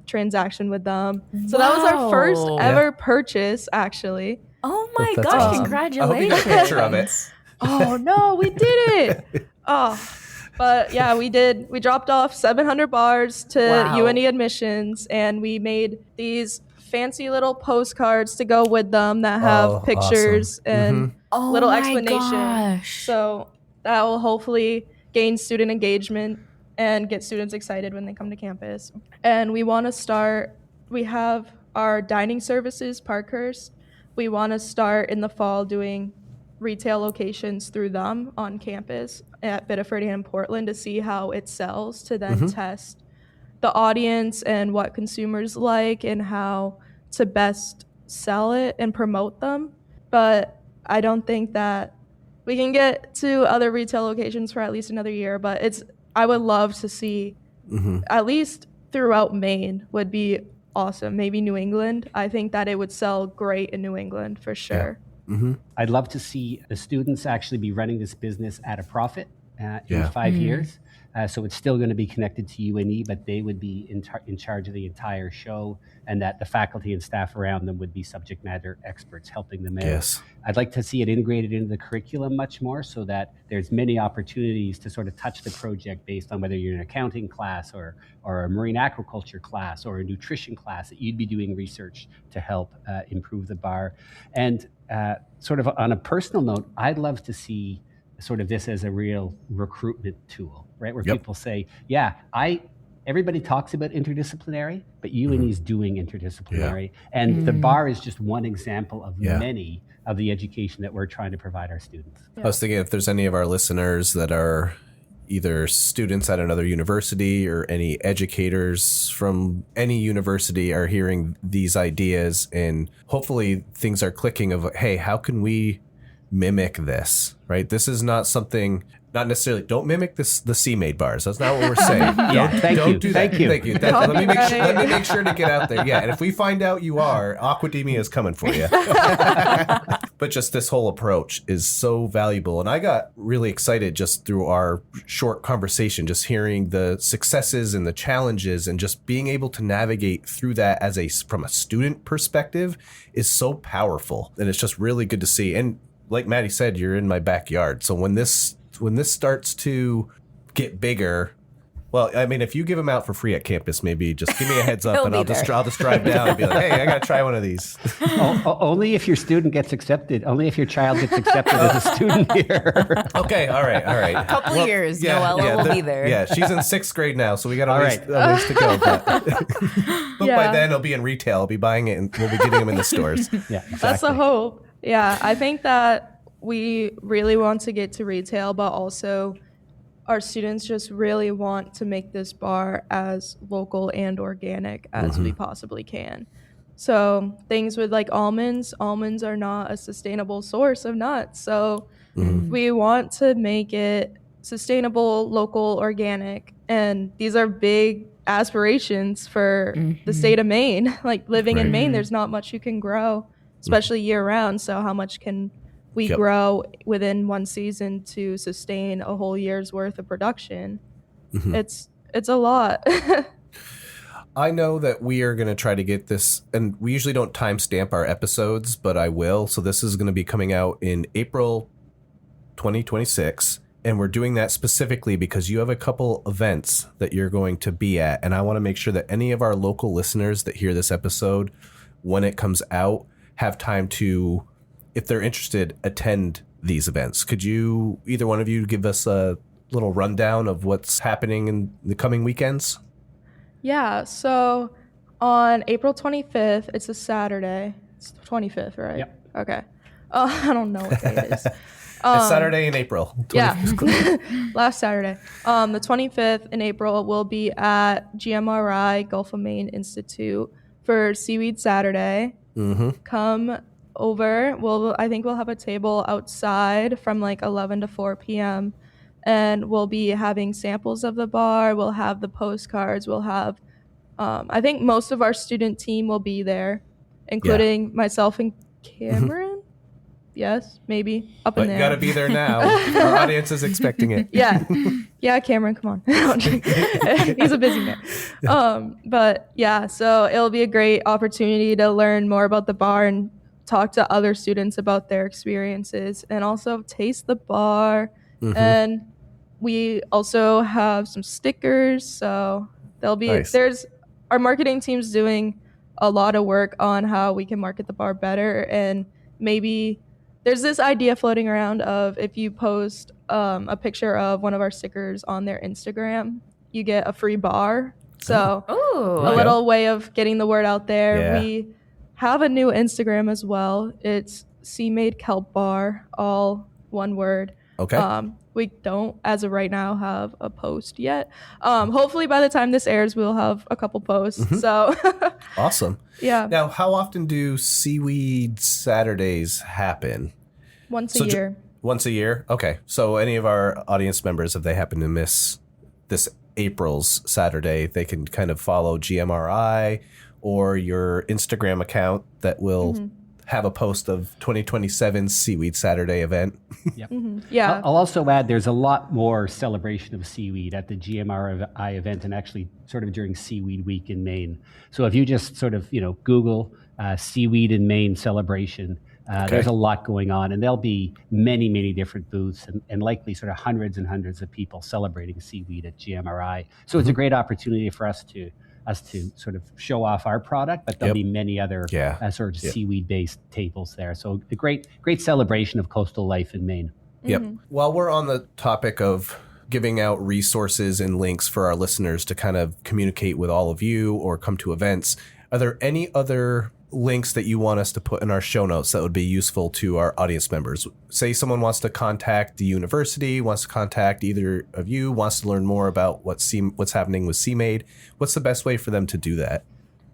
F: transaction with them. So that was our first ever purchase, actually.
B: Oh my
A: That's
B: gosh,
A: awesome.
B: congratulations.
A: I hope you got a picture of it.
F: Oh no, we did it. But yeah, we did. We dropped off 700 bars to UNE admissions, and we made these fancy little postcards to go with them that have pictures and little explanation.
B: Gosh.
F: So that will hopefully gain student engagement and get students excited when they come to campus. And we have our dining services, Parkhurst. We want to start in the fall doing retail locations through them on campus at Biddeford and Portland to see how it sells, to then test the audience and what consumers like and how to best sell it and promote them. But I don't think that we can get to other retail locations for at least another year, but I would love to see at least throughout Maine would be awesome. Maybe New England. I think that it would sell great in New England for sure.
G: I'd love to see the students actually be running this business at a profit in 5 years. So it's still going to be connected to UNE, but they would be in charge of the entire show, and that the faculty and staff around them would be subject matter experts helping them out.
A: Yes.
G: I'd like to see it integrated into the curriculum much more so that there's many opportunities to sort of touch the project based on whether you're in an accounting class or a marine aquaculture class or a nutrition class, that you'd be doing research to help improve the bar. And sort of on a personal note, I'd love to see sort of this as a real recruitment tool, right? Where people say, everybody talks about interdisciplinary, but UNE is doing interdisciplinary. And the bar is just one example of many of the education that we're trying to provide our students.
A: I was thinking if there's any of our listeners that are either students at another university or any educators from any university are hearing these ideas, and hopefully things are clicking of, hey, how can we mimic this, right? This is not something, not necessarily, don't mimic the SeaMade bars. That's not what we're saying. Don't do that. Thank you. Let me make sure to get out there. Yeah, and if we find out you are, Aquademia is coming for you. But just this whole approach is so valuable. And I got really excited just through our short conversation, just hearing the successes and the challenges and just being able to navigate through that from a student perspective is so powerful. And it's just really good to see. And like Maddie said, you're in my backyard. So when this starts to get bigger, well, I mean, if you give them out for free at campus, maybe just give me a heads up and I'll just drive down and be like, hey, I got to try one of these.
G: Only if your student gets accepted. Only if your child gets accepted as a student here.
A: Okay. All right.
B: A couple years, Noella will be there.
A: Yeah. She's in 6th grade now, so we got a ways to go. But by then, it'll be in retail. I'll be buying it and we'll be getting them in the stores.
G: Yeah, exactly.
F: That's the hope. Yeah, I think that we really want to get to retail, but also our students just really want to make this bar as local and organic as we possibly can. So things with like almonds are not a sustainable source of nuts. So we want to make it sustainable, local, organic. And these are big aspirations for the state of Maine. Like living in Maine, there's not much you can grow, especially year round. So how much can we grow within one season to sustain a whole year's worth of production? It's a lot.
A: I know that we are going to try to get this, and we usually don't timestamp our episodes, but I will. So this is going to be coming out in April 2026. And we're doing that specifically because you have a couple events that you're going to be at. And I want to make sure that any of our local listeners that hear this episode, when it comes out, have time to, if they're interested, attend these events. Could you, either one of you, give us a little rundown of what's happening in the coming weekends?
F: Yeah, so on April 25th, it's a Saturday. It's the 25th, right?
G: Yep.
F: Okay. I don't know what day it is.
A: It's Saturday in April.
F: Yeah, last Saturday. The 25th in April, we'll be at GMRI Gulf of Maine Institute for Seaweed Saturday. Come over. I think we'll have a table outside from like 11 to 4 p.m. And we'll be having samples of the bar. We'll have the postcards. We'll have, I think most of our student team will be there, including myself and Cameron. Yes, maybe up in there.
A: But you got to be there now. Our audience is expecting it.
F: Yeah, Cameron, come on. He's a busy man. But yeah, so it'll be a great opportunity to learn more about the bar and talk to other students about their experiences and also taste the bar. And we also have some stickers, so there'll be our marketing team's doing a lot of work on how we can market the bar better, and maybe there's this idea floating around of if you post a picture of one of our stickers on their Instagram, you get a free bar. So a little way of getting the word out there.
A: Yeah.
F: We have a new Instagram as well. It's SeaMade Kelp Bar, all one word.
A: Okay.
F: We don't, as of right now, have a post yet. Hopefully by the time this airs, we'll have a couple posts. So
A: Awesome.
F: Yeah.
A: Now, how often do Seaweed Saturdays happen?
F: Once a year.
A: Once a year? Okay. So any of our audience members, if they happen to miss this April's Saturday, they can kind of follow GMRI or your Instagram account that will have a post of 2027 Seaweed Saturday event.
G: Yep.
F: Yeah.
G: I'll also add there's a lot more celebration of seaweed at the GMRI event and actually sort of during Seaweed Week in Maine. So if you just sort of, Google Seaweed in Maine celebration, there's a lot going on, and there'll be many, many different booths and likely sort of hundreds and hundreds of people celebrating seaweed at GMRI. So it's a great opportunity for us to sort of show off our product, but there'll be many other sort of seaweed-based tables there. So a great celebration of coastal life in Maine.
A: Yep. While we're on the topic of giving out resources and links for our listeners to kind of communicate with all of you or come to events, are there any other links that you want us to put in our show notes that would be useful to our audience members? Say someone wants to contact the university, wants to contact either of you, wants to learn more about what's happening with SeaMade. What's the best way for them to do that?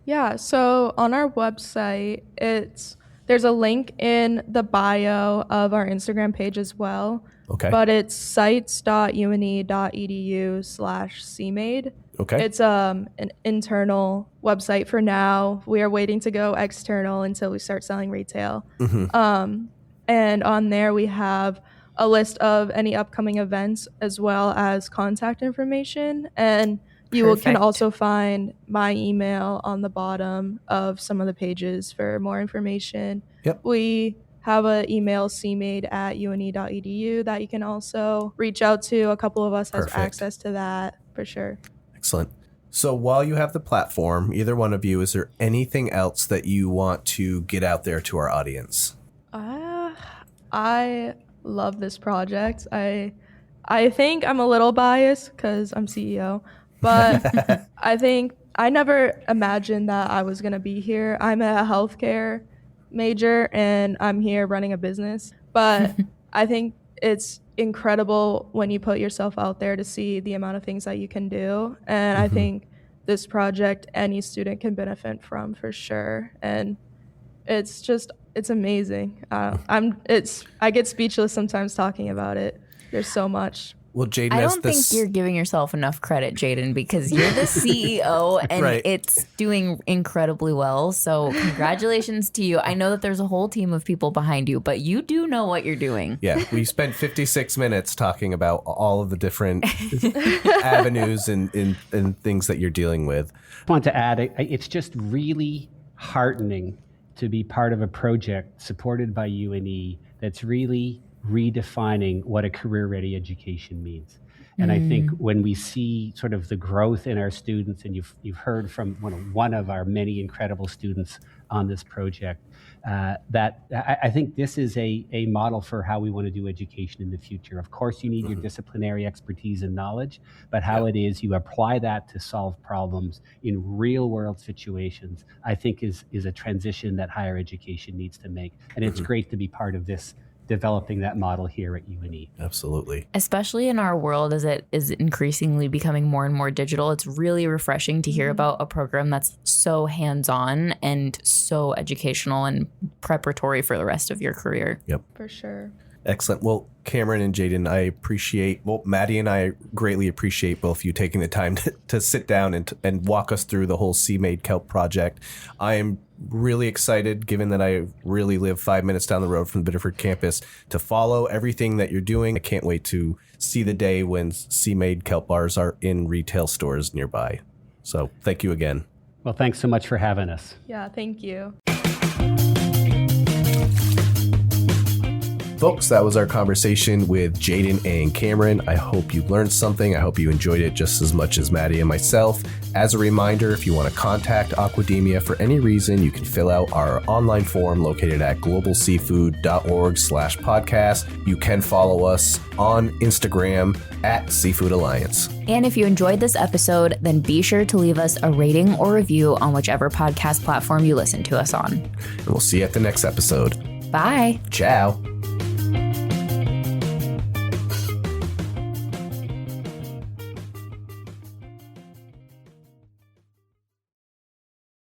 F: Yeah, so on our website, there's a link in the bio of our Instagram page as well.
A: Okay.
F: But it's sites.une.edu/SeaMade.
A: Okay.
F: It's an internal website for now. We are waiting to go external until we start selling retail. And on there we have a list of any upcoming events as well as contact information. And you can also find my email on the bottom of some of the pages for more information.
A: Yep.
F: We have an email, cmade@une.edu, that you can also reach out to. A couple of us has access to that for sure.
A: Excellent. So while you have the platform, either one of you, is there anything else that you want to get out there to our audience?
F: I love this project. I think I'm a little biased because I'm CEO, but I think I never imagined that I was going to be here. I'm a healthcare major and I'm here running a business, but I think it's incredible when you put yourself out there to see the amount of things that you can do. And I think this project any student can benefit from for sure. And it's amazing. I get speechless sometimes talking about it. There's so much.
A: Well, Jaden,
B: I don't think you're giving yourself enough credit, Jaden, because you're the CEO and it's doing incredibly well. So congratulations to you. I know that there's a whole team of people behind you, but you do know what you're doing.
A: Yeah, we spent 56 minutes talking about all of the different avenues and things that you're dealing with.
G: I want to add, it's just really heartening to be part of a project supported by UNE that's really redefining what a career-ready education means. And I think when we see sort of the growth in our students, and you've heard from one of our many incredible students on this project, that I think this is a model for how we want to do education in the future. Of course, you need your disciplinary expertise and knowledge, but how it is you apply that to solve problems in real world situations, I think is a transition that higher education needs to make. And it's great to be part of this, developing that model here at UNE.
A: Absolutely.
B: Especially in our world as it is increasingly becoming more and more digital, it's really refreshing to hear about a program that's so hands-on and so educational and preparatory for the rest of your career.
A: Yep.
F: For sure.
A: Excellent. Well, Cameron and Jaden, Maddie and I greatly appreciate both of you taking the time to sit down and walk us through the whole SeaMade Kelp project. I am really excited, given that I really live 5 minutes down the road from the Biddeford campus, to follow everything that you're doing. I can't wait to see the day when SeaMade Kelp Bars are in retail stores nearby. So thank you again.
G: Well, thanks so much for having us.
F: Yeah, thank you.
A: Folks, that was our conversation with Jaden and Cameron. I hope you learned something. I hope you enjoyed it just as much as Maddie and myself. As a reminder, if you want to contact Aquademia for any reason, you can fill out our online form located at globalseafood.org/podcast. You can follow us on Instagram at Seafood Alliance.
B: And if you enjoyed this episode, then be sure to leave us a rating or review on whichever podcast platform you listen to us on.
A: And we'll see you at the next episode.
B: Bye.
A: Ciao.